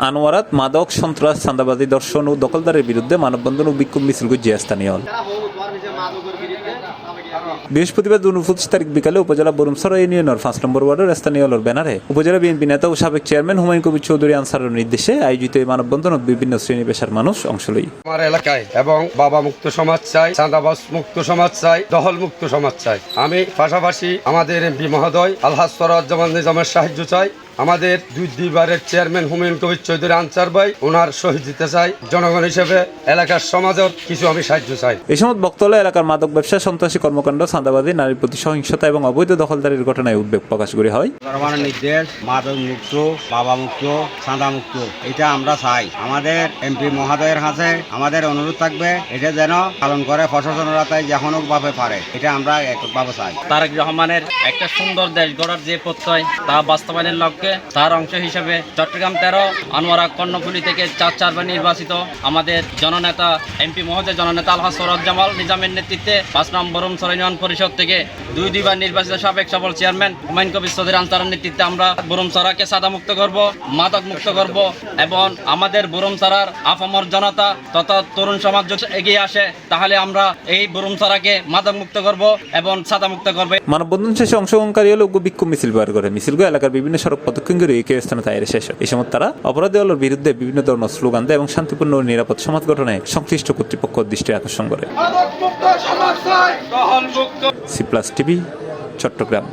আনোয়ারাত মাদক সন্ত্রাস চাঁদাবাজি দর্শন ও দখলদারের বিরুদ্ধে মানববন্ধন ও বিক্ষোভ মিছিল গুজিয়া স্থানীয় বৃহস্পতিবার ২৯ তারিখ বিকালে উপজেলা বরুমসরা ইউনিয়নের ৫ নম্বর ওয়ার্ডের স্থানীয় ব্যানারে উপজেলা বিএনপি নেতা ও সাবেক চেয়ারম্যান হুমায়ুন কবির চৌধুরী আনসারের নির্দেশে আয়োজিত এই মানববন্ধন বিভিন্ন শ্রেণী পেশার মানুষ অংশ লই। আমার এলাকায় এবং বাবা মুক্ত সমাজ চাই, চাঁদাবাজ মুক্ত সমাজ চাই, দখল মুক্ত সমাজ চাই। আমি পাশাপাশি আমাদের এমপি মহোদয় আলহাজ সরওয়াজ্জামান নিজামের সাহায্য চাই। আমাদের দুইবারের চেয়ারম্যান হুমায়ুন কবির চৌধুরী আনসার ভাই ওনার শহীদ দিতে চাই। জনগণ হিসেবে এলাকার সমাজের কিছু আমি সাহায্য চাই। এই সময় বক্তব্যে এলাকার মাদক ব্যবসা, সন্ত্রাসী কর্মকাণ্ড, চাঁদাবাজি, নারীর প্রতি সহিংসতা এবং অবৈধ দখলদারির ঘটনায় উদ্বেগ প্রকাশ করা হয়। জনগণের নির্দেশ মাদক মুক্ত, বাবা মুক্ত, চাঁদা মুক্ত, এটা আমরা চাই। আমাদের এমপি মহোদয়ের কাছে আমাদের অনুরোধ থাকবে এটা যেন পালন করে প্রশাসনরা তাই যখনও ভাবে পারে, এটা আমরা এককভাবে চাই। তারেক রহমানের একটা সুন্দর দেশ গড়ার যে প্রত্যয় তা বাস্তবায়নের লক্ষ্যে তার অংশ হিসেবে চট্টগ্রাম ১৩ আনোয়ারা কর্ণফুলী থেকে চারবার নির্বাচিত আমাদের জননেতা এমপি মহোদয় জননেতা আলহাজ সরওয়াজ্জামান নিজামের নেতৃত্বে ৫ নম্বর বরুমসরা ইউনিয়ন পরিষদ থেকে দুইবার নির্বাচিত সাবেক সফল চেয়ারম্যান হুমায়ুন কবির চৌধুরী আনসারের নেতৃত্বে আমরা বরুমসরাকে সাদা মুক্ত করব, মাদক মুক্ত করব এবং আমাদের বরুমসরার আপামর জনতা তথা তরুণ সমাজ যদি এগিয়ে আসে তাহলে আমরা এই বরুমসরাকে মাদক মুক্ত করব এবং সাদা মুক্ত করব। মানববন্ধন শেষে অংশগ্রহণকারী হল বিক্ষোভ মিছিল বের করে। মিছিলগুলো এলাকার বিভিন্ন সড়ক প্রদক্ষিণ করে একই স্থানে তাইরে শেষ হয়। এই সময় তারা অপরাধী দলের বিরুদ্ধে বিভিন্ন ধরনের স্লোগান দেয় এবং শান্তিপূর্ণ ও নিরাপদ সমাজ গঠনে সংশ্লিষ্ট কর্তৃপক্ষ দৃষ্টি আকর্ষণ করে। C plus TV, Chittagong.